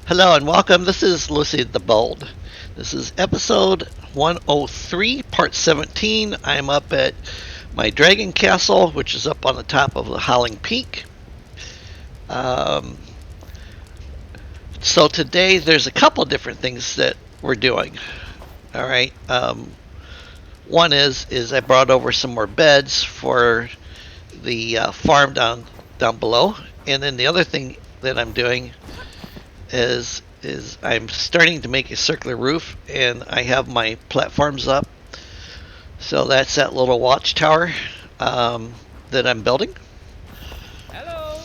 Hello and welcome. This is Lucy the Bold. This is episode 103, part 17. I'm up at my dragon castle, which is up on the top of the Howling Peak. Um, so today there's a couple different things that we're doing. All right. One is I brought over some more beds for the farm down below, and then the other thing that I'm doing is I'm starting to make a circular roof, and I have my platforms up. So that's that little watchtower that I'm building. Hello.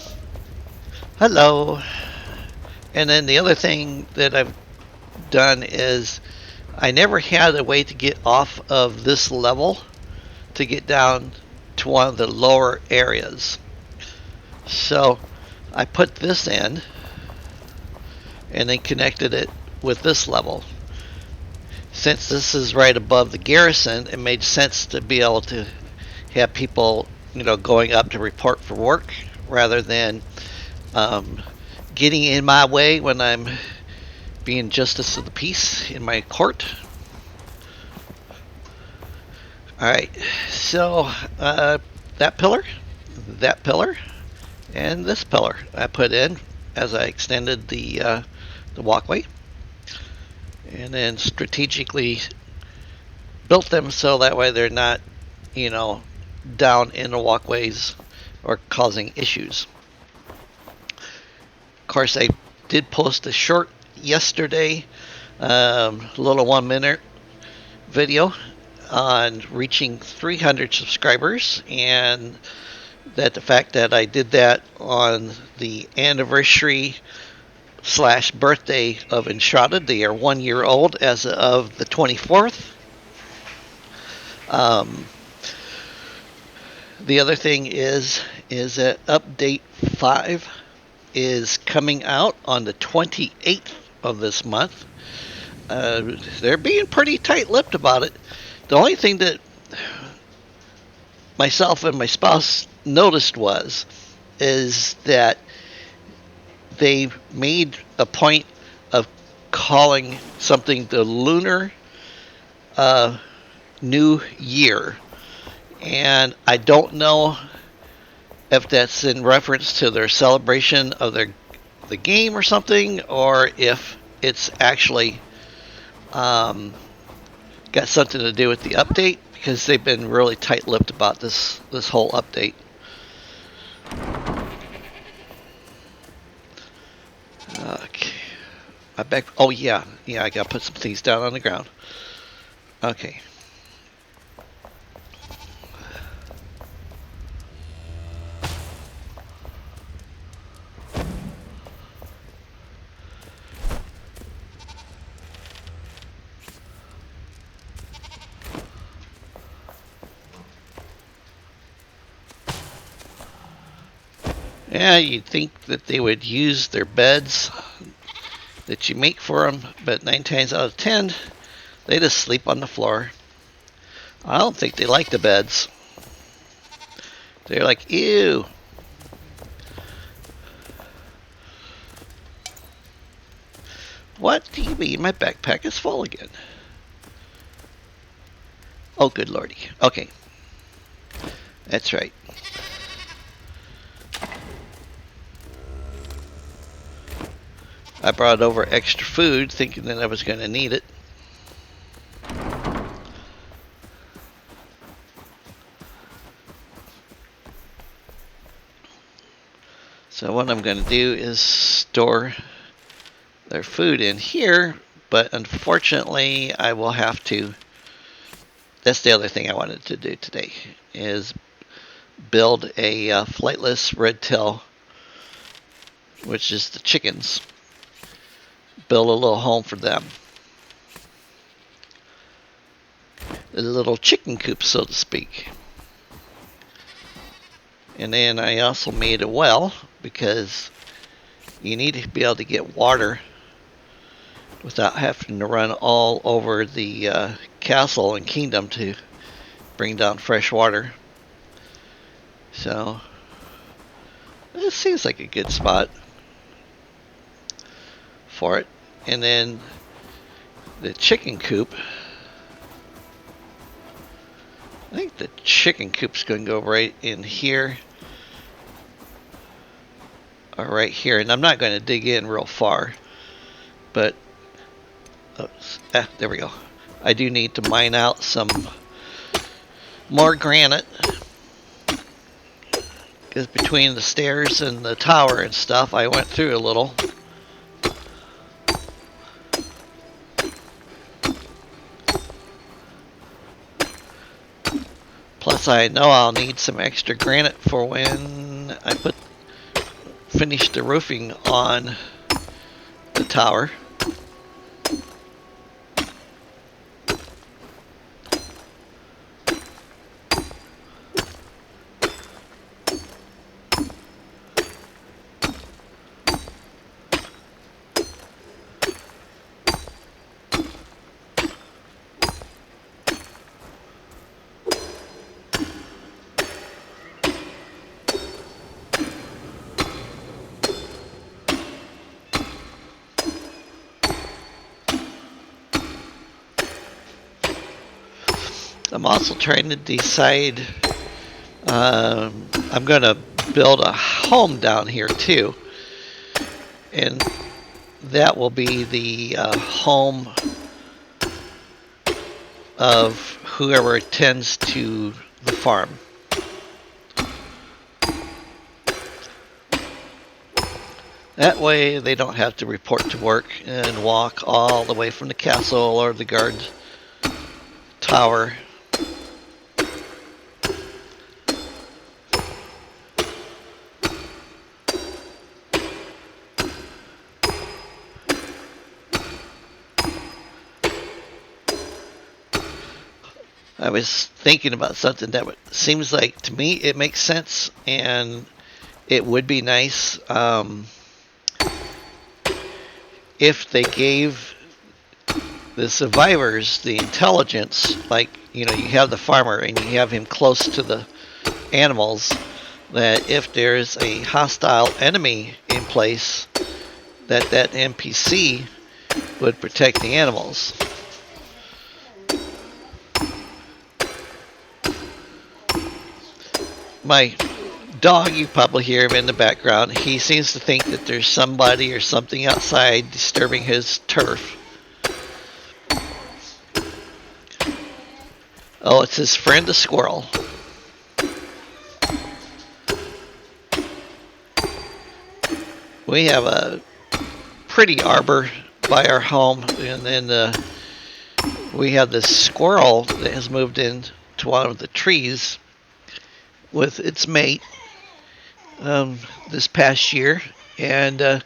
Hello. And then the other thing that I've done is I never had a way to get off of this level to get down to one of the lower areas. So I put this in and then connected it with this level. Since this is right above the garrison, it made sense to be able to have people, going up to report for work rather than um, getting in my way when I'm being justice of the peace in my court. All right, so that pillar, that pillar, and this pillar I put in as I extended the walkway, and then strategically built them so that way they're not, you know, down in the walkways or causing issues. Of course, I did post a short yesterday, little 1 minute video on reaching 300 subscribers, and that the fact that I did that on the anniversary slash birthday of Enshrouded. They are 1 year old as of the 24th. Um, the other thing is that update 5 is coming out on the 28th of this month. They're being pretty tight-lipped about it. The only thing that myself and my spouse noticed is that they made a point of calling something the Lunar New Year, and I don't know if that's in reference to their celebration of the game or something, or if it's actually got something to do with the update, because they've been really tight-lipped about this whole update. Okay, I back. Oh yeah, I gotta put some things down on the ground. Okay. Yeah, you'd think that they would use their beds that you make for them, but 9 times out of 10, they just sleep on the floor. I don't think they like the beds. They're like, ew. What do you mean? My backpack is full again. Oh, good lordy. Okay. That's right. I brought over extra food thinking that I was going to need it. So what I'm going to do is store their food in here, but unfortunately I will have to. That's the other thing I wanted to do today, is build a flightless red tail, which is the chickens. Build a little home for them. A little chicken coop, so to speak. And then I also made a well, because you need to be able to get water without having to run all over the castle and kingdom to bring down fresh water. So this seems like a good spot. for it. And then the chicken coop. I think the chicken coop's going to go right in here. Or right here. And I'm not going to dig in real far. But, there we go. I do need to mine out some more granite. Because between the stairs and the tower and stuff, I went through a little. Plus, I know I'll need some extra granite for when I finish the roofing on the tower. I'm also trying to decide. I'm going to build a home down here too, and that will be the home of whoever attends to the farm. That way they don't have to report to work and walk all the way from the castle or the guard tower. I was thinking about something that seems like, to me, it makes sense, and it would be nice if they gave the survivors the intelligence, like, you have the farmer and you have him close to the animals, that if there's a hostile enemy in place, that NPC would protect the animals. My dog, you probably hear him in the background. He seems to think that there's somebody or something outside disturbing his turf. Oh, it's his friend the squirrel. We have a pretty arbor by our home, and then we have this squirrel that has moved into one of the trees with its mate this past year, and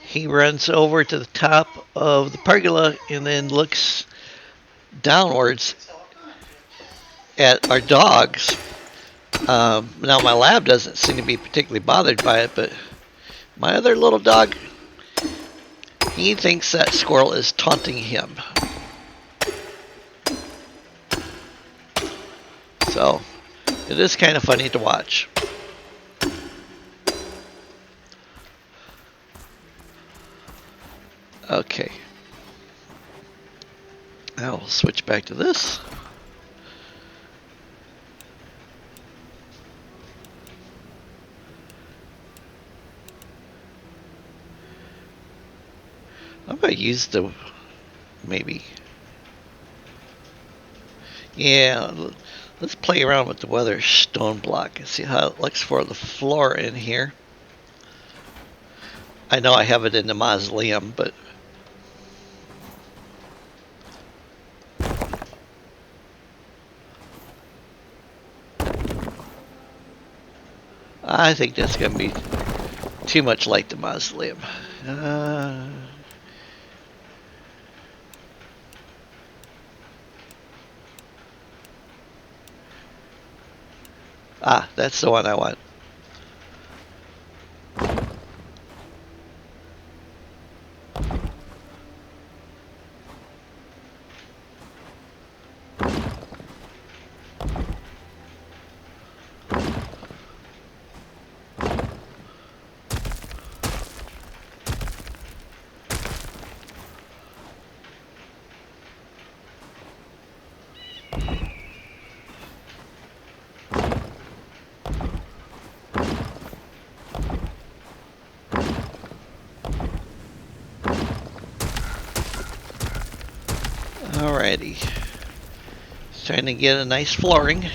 he runs over to the top of the pergola and then looks downwards at our dogs. Now my lab doesn't seem to be particularly bothered by it, but my other little dog, he thinks that squirrel is taunting him. So it is kind of funny to watch. Okay. Now we'll switch back to this. I'm going to use the, maybe. Yeah, let's play around with the weather stone block and see how it looks for the floor in here. I know I have it in the mausoleum, but I think that's going to be too much like the mausoleum. That's the one I want. Alrighty. Just trying to get a nice flooring.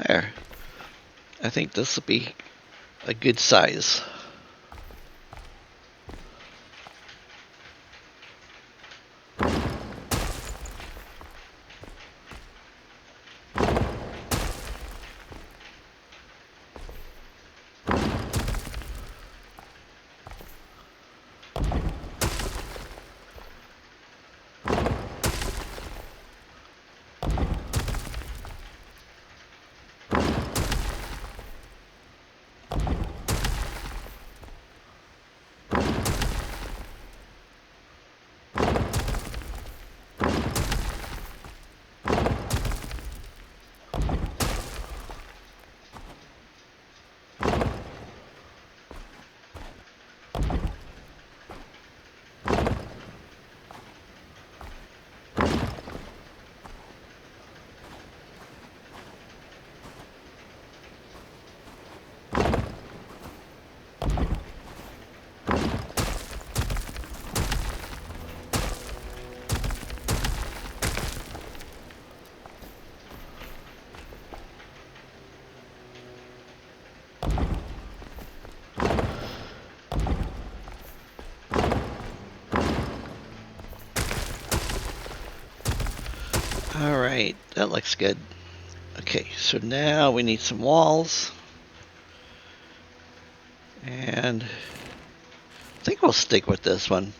There. I think this will be a good size. Alright, that looks good. Okay, so now we need some walls. And I think we'll stick with this one.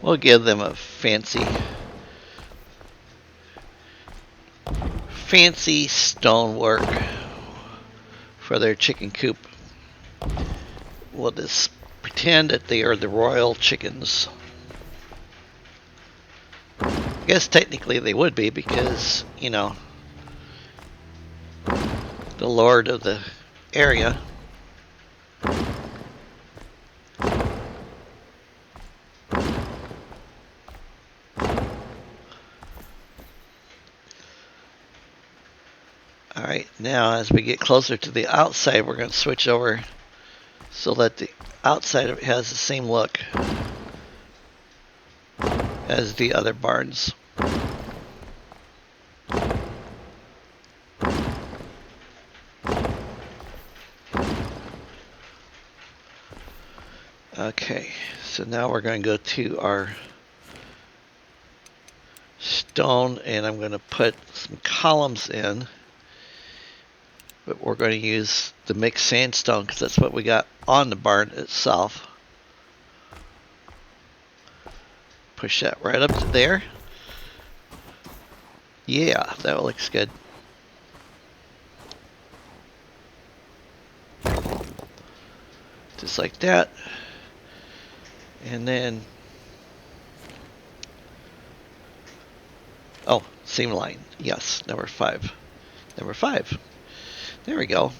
We'll give them a fancy stonework for their chicken coop. We'll just pretend that they are the royal chickens. I guess technically they would be because, you know, the lord of the area. Alright, now as we get closer to the outside, we're going to switch over so that the outside of it has the same look as the other barns. Okay, so now we're going to go to our stone and I'm going to put some columns in. But we're going to use the mixed sandstone because that's what we got on the barn itself. Push that right up to there. Yeah, that looks good. Just like that. And then, oh, seam line. Yes, number 5. Number 5. There we go.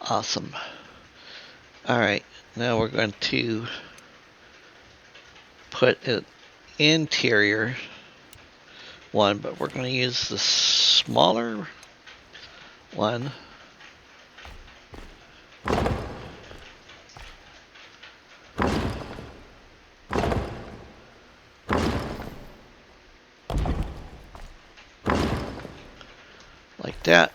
Awesome. Alright, now we're going to put an interior one, but we're going to use the smaller one. that.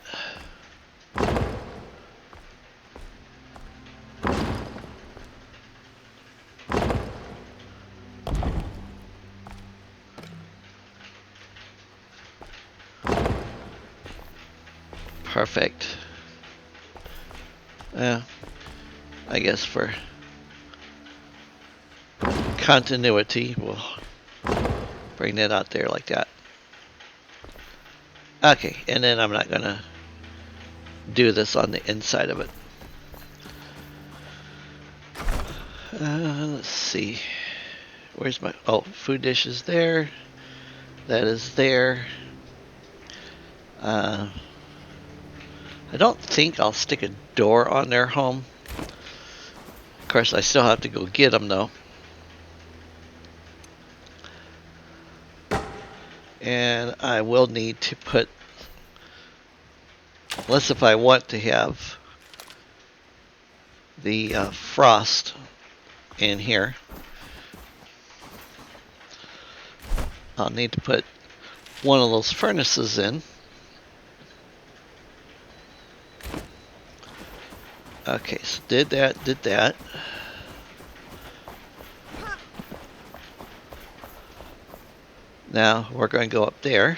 Perfect. I guess for continuity, we'll bring that out there like that. Okay, and then I'm not gonna do this on the inside of it. Let's see. Where's my... Oh, food dish is there. That is there. I don't think I'll stick a door on their home. Of course, I still have to go get them, though. And I will need to put... Unless if I want to have the frost in here, I'll need to put one of those furnaces in. Okay, so did that. Now we're going to go up there.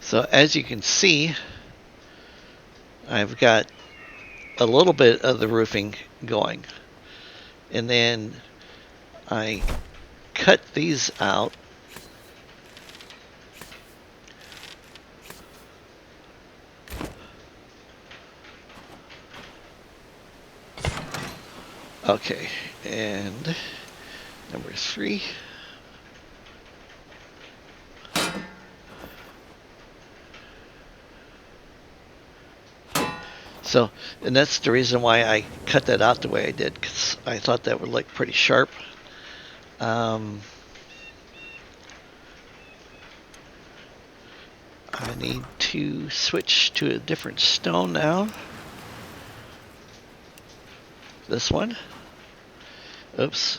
So as you can see, I've got a little bit of the roofing going. And then I cut these out. Okay, and number 3. So, and that's the reason why I cut that out the way I did, because I thought that would look pretty sharp. I need to switch to a different stone now. This one. Oops.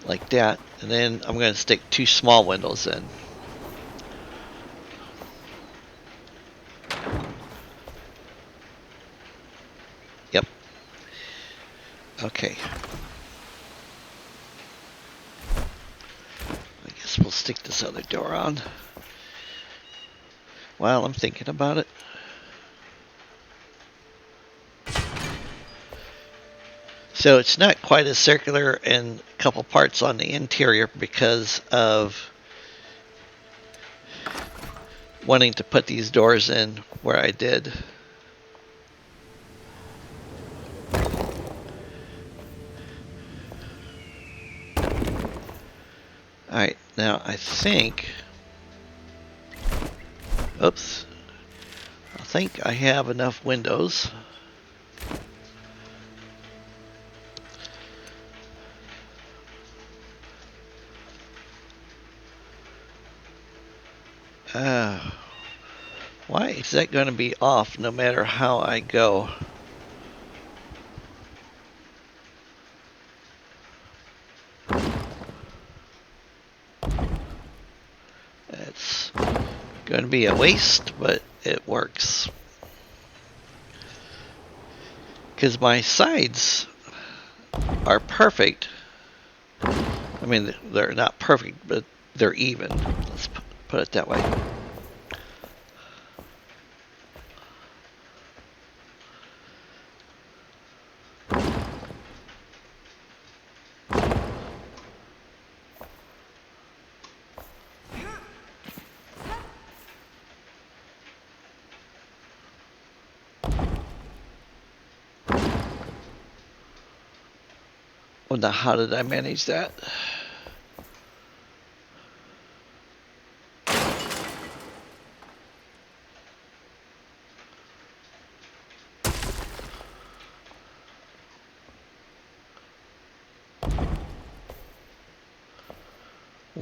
Like that. And then I'm going to stick 2 small windows in. Yep. Okay. I guess we'll stick this other door on while I'm thinking about it. So it's not quite as circular in a couple parts on the interior because of wanting to put these doors in where I did. Alright, now I think... Oops. I think I have enough windows. Why is that going to be off no matter how I go? It's going to be a waste, but it works. Because my sides are perfect. I mean, they're not perfect, but they're even. Let's put it that way. Well, now how did I manage that?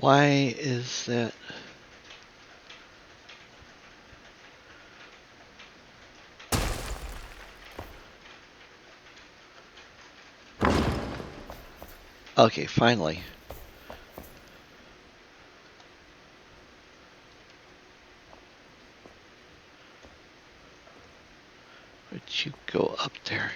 Why is that? Okay, finally. Would you go up there?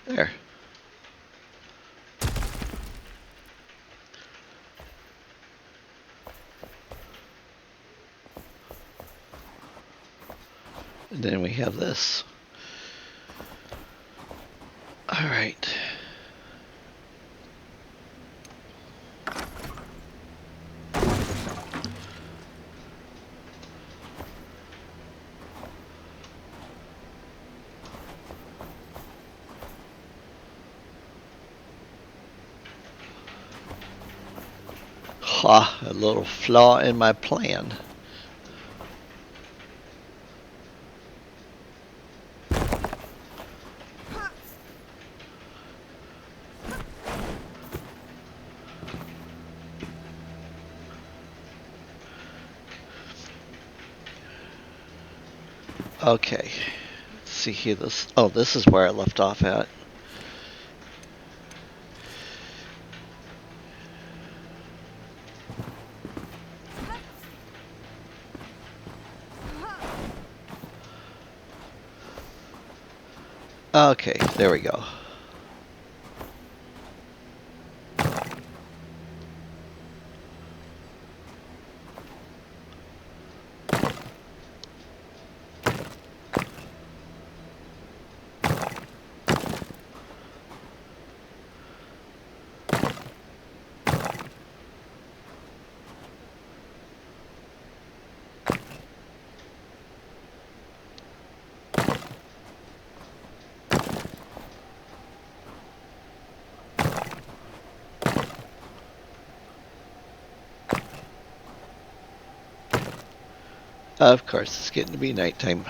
There. And then we have this. All right. Ha, a little flaw in my plan. Okay. Let's see here. This is where I left off at. Okay, there we go. Of course, it's getting to be nighttime.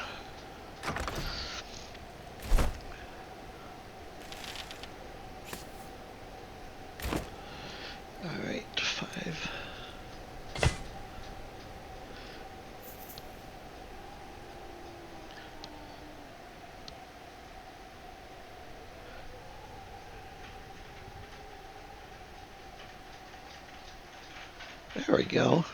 All right, 5. There we go.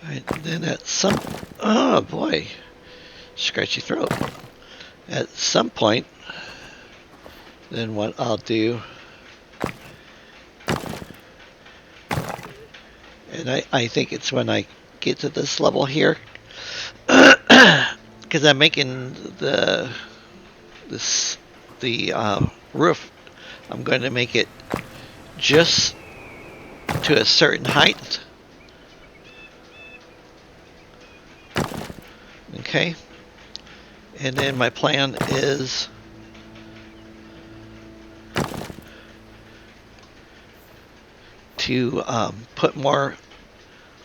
Right, then at some, oh boy, scratchy throat. At some point, then what I'll do, and I think it's when I get to this level here, because I'm making the roof. I'm going to make it just to a certain height. Okay. And then my plan is to put more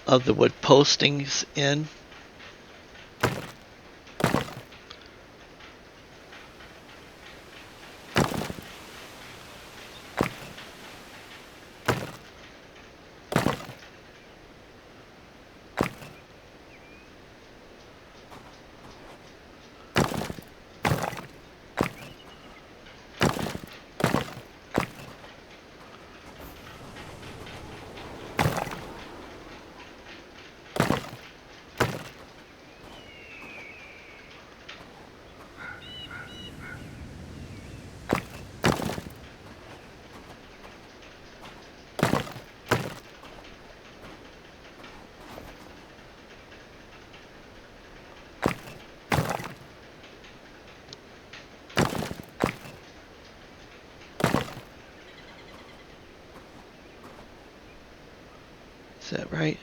of the wood postings in. that right?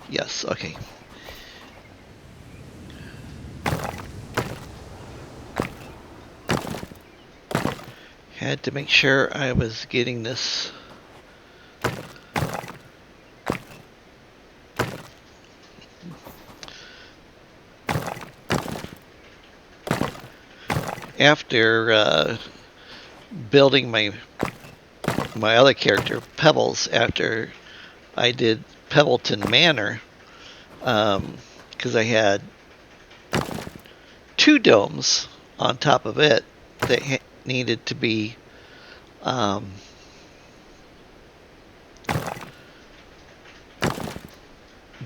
Yes, okay. Had to make sure I was getting this. After building my other character, Pebbles, after I did Pebbleton Manor, because I had two domes on top of it that needed to be um,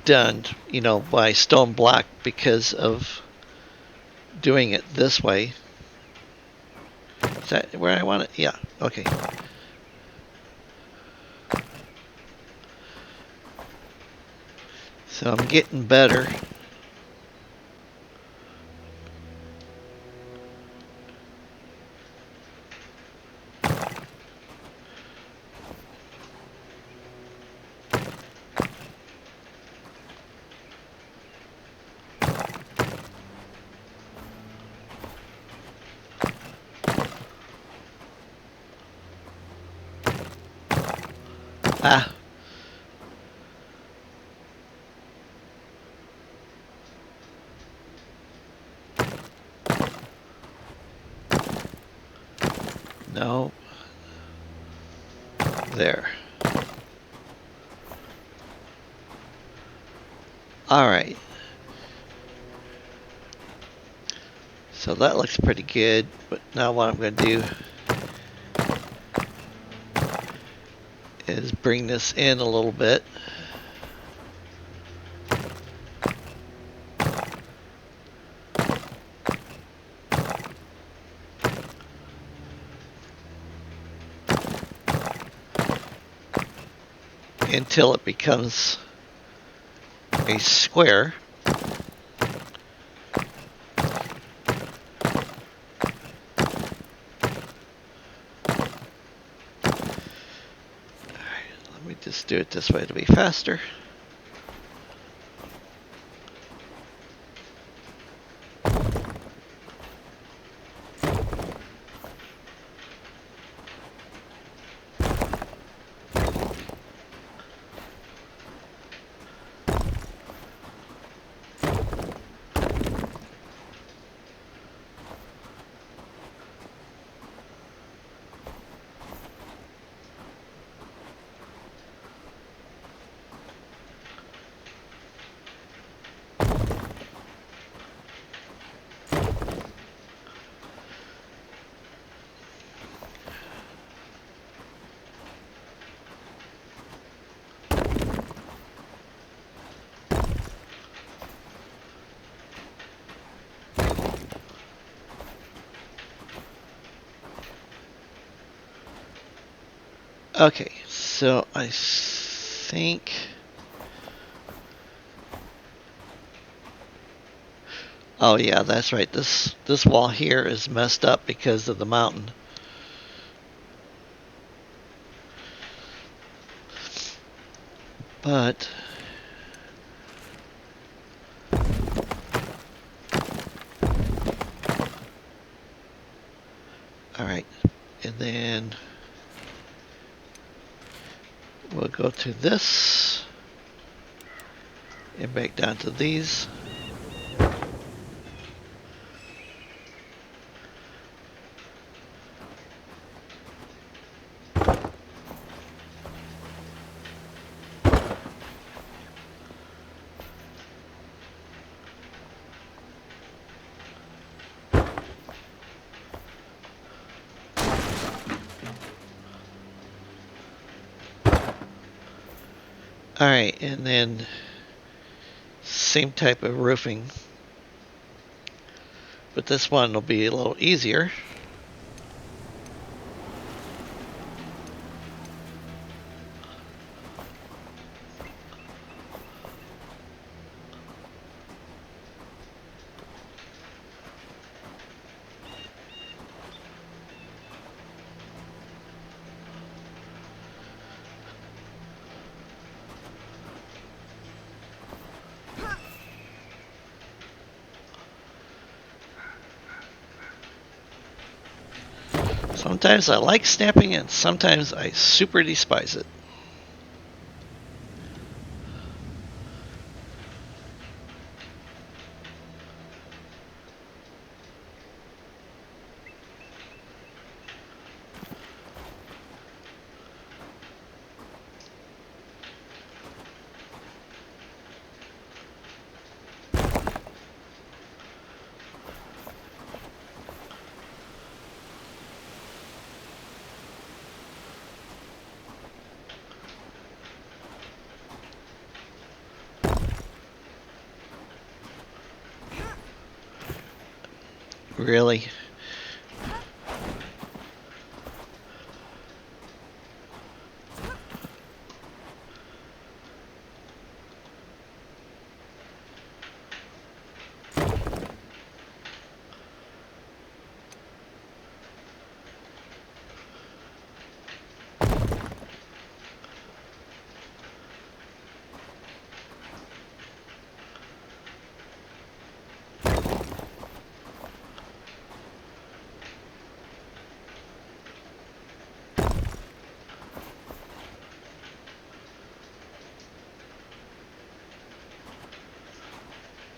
done, by stone block because of doing it this way. Is that where I want it? Yeah, okay. So I'm getting better. Ah, no. There. Alright. So that looks pretty good, but now what I'm going to do is bring this in a little bit. Until it becomes a square. Let me just do it this way to be faster. Okay, so I think... Oh yeah, that's right. This wall here is messed up because of the mountain. But all right, and then we'll go to this and back down to these. All right, and then same type of roofing, but this one will be a little easier. Sometimes I like snapping and sometimes I super despise it. Really.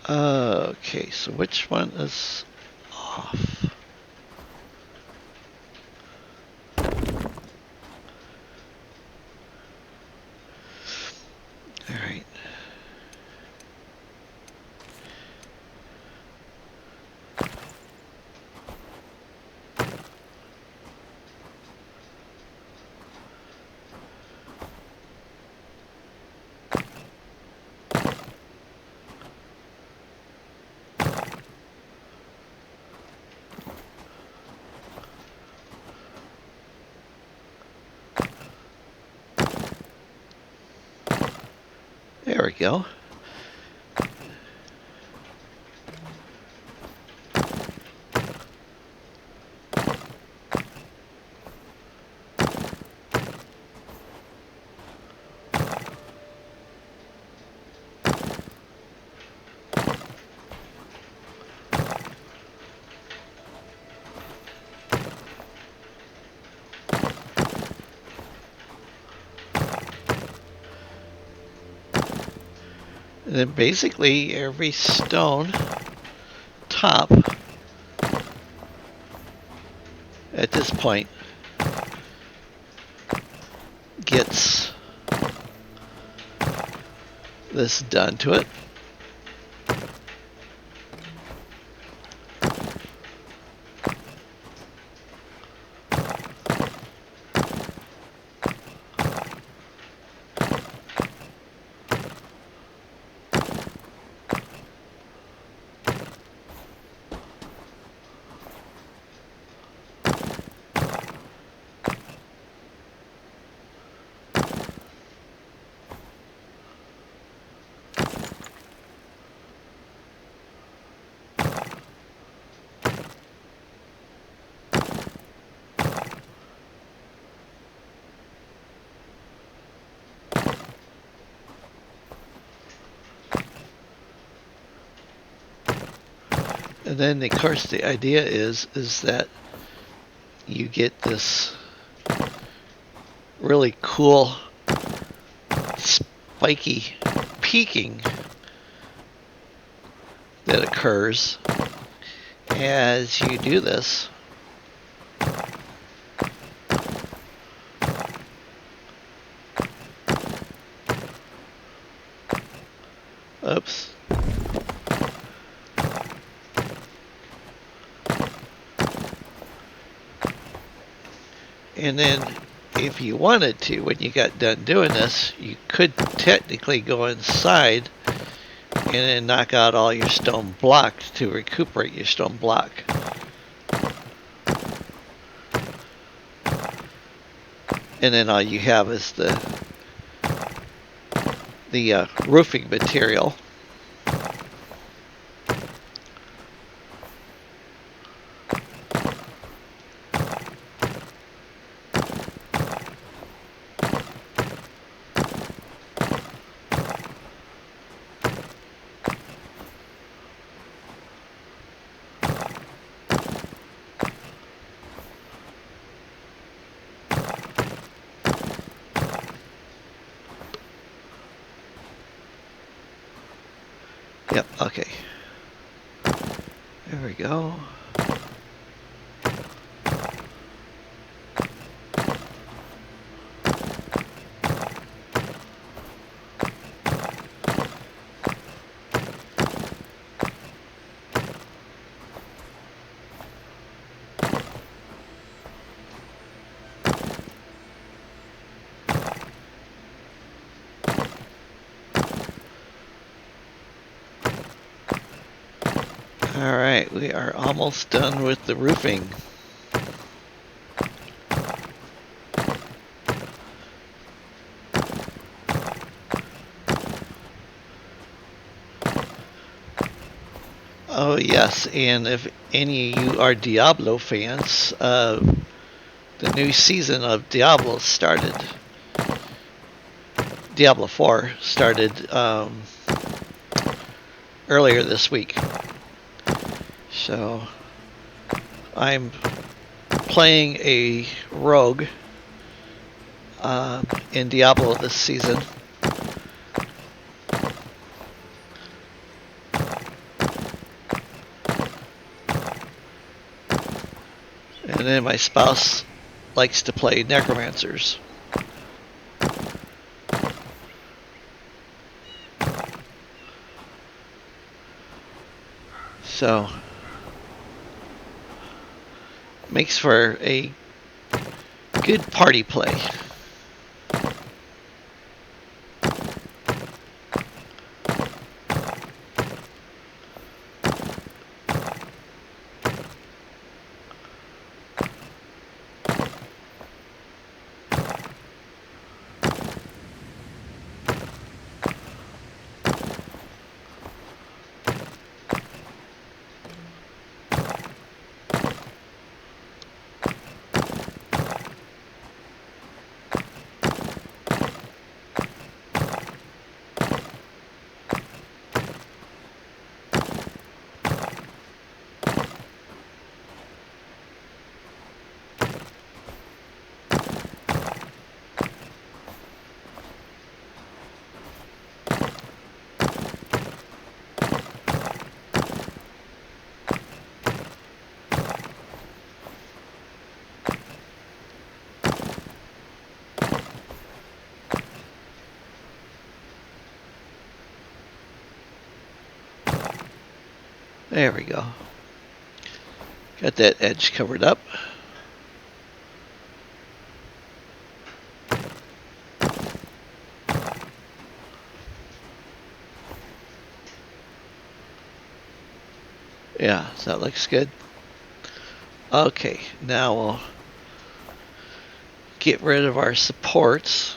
Okay, so which one is off? All right. There we go. And then basically every stone top at this point gets this done to it. And then of course the idea is that you get this really cool spiky peaking that occurs as you do this. Oops. And then if you wanted to, when you got done doing this, you could technically go inside and then knock out all your stone block to recuperate your stone block. And then all you have is the roofing material. Okay. There we go. All right, we are almost done with the roofing. Oh yes, and if any of you are Diablo fans, the new season of Diablo started. Diablo 4 started earlier this week. So I'm playing a rogue in Diablo this season. And then my spouse likes to play necromancers. So makes for a good party play. There we go. Got that edge covered up. Yeah, so that looks good. Okay, now we'll get rid of our supports.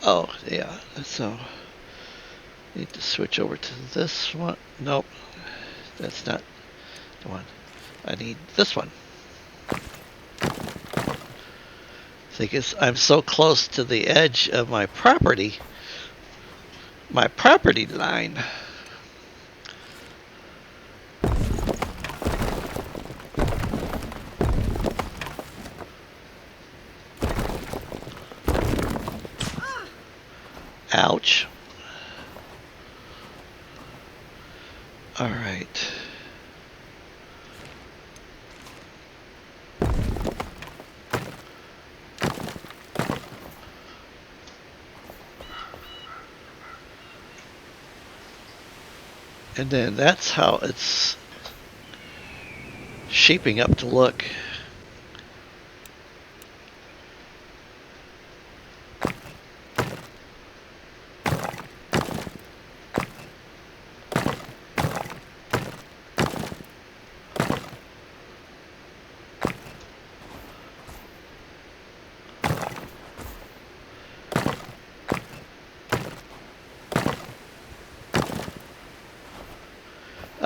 Oh, yeah, so need to switch over to this one. Nope, that's not the one. I need this one. Because I'm so close to the edge of my property line. Ouch. All right. And then that's how it's shaping up to look.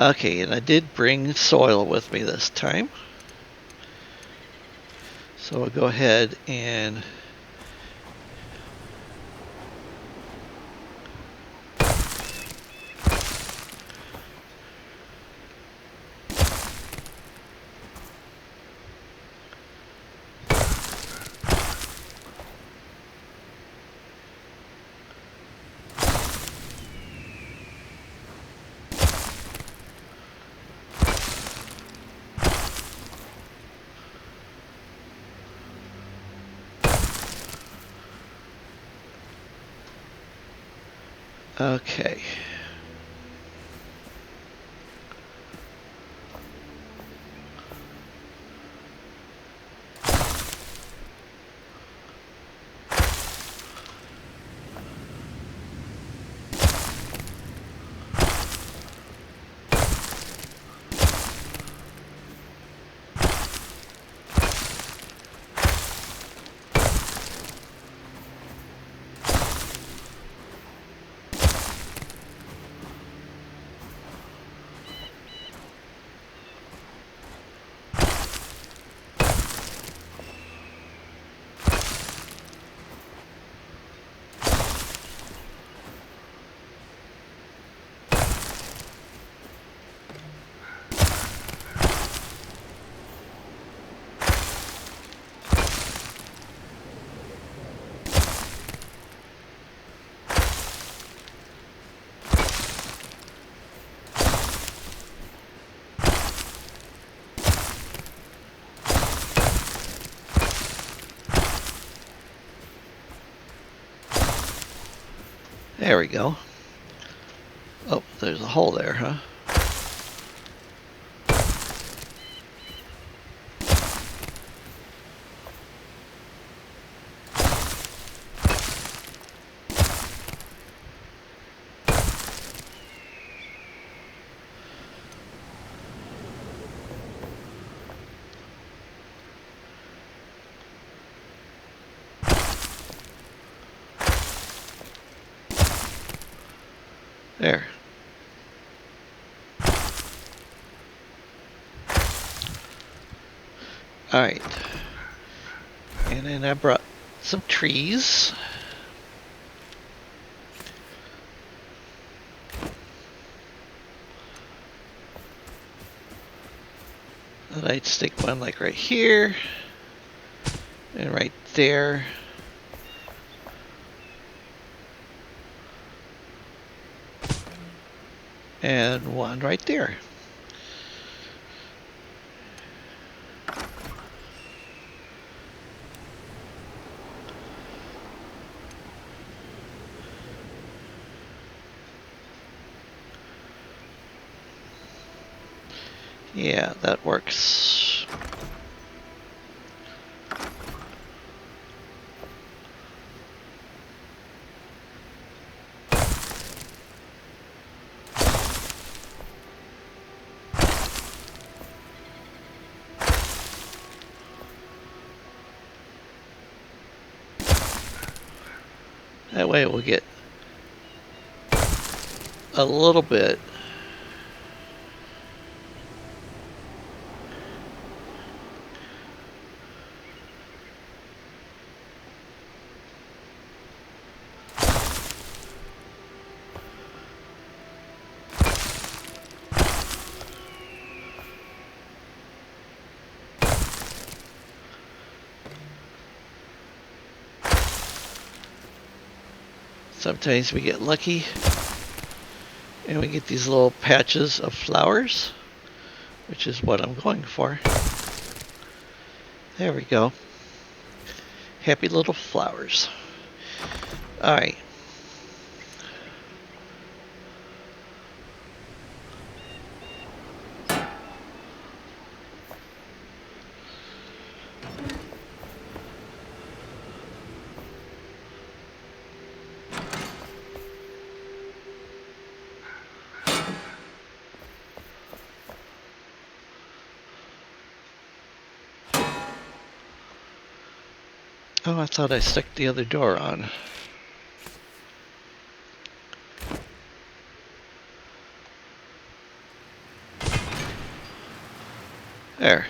Okay, and I did bring soil with me this time. So I'll go ahead and okay. There we go. Oh, there's a hole there, huh? There. All right. And then I brought some trees. And I'd stick one like right here and right there. And one right there. Yeah, that works. That way we'll get a little bit. Sometimes we get lucky And we get these little patches of flowers, which is what I'm going for. There we go. Happy little flowers. Alright. Oh, I thought I stuck the other door on. There.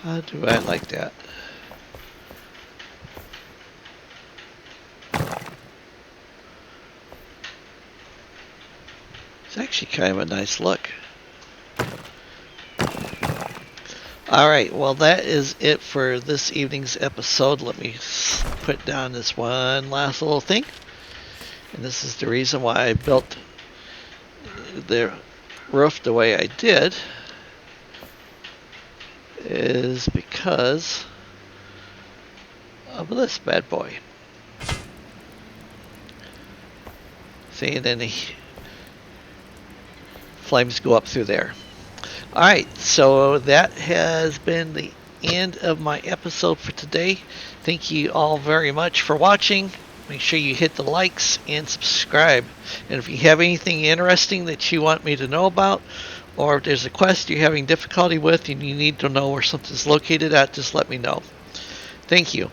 How do I like that? It's actually kind of a nice look. Alright, well that is it for this evening's episode. Let me put down this one last little thing. And this is the reason why I built the roof the way I did. Is because of this bad boy. See, and then the flames go up through there. Alright, so that has been the end of my episode for today. Thank you all very much for watching. Make sure you hit the likes and subscribe. And if you have anything interesting that you want me to know about, or if there's a quest you're having difficulty with and you need to know where something's located at, just let me know. Thank you.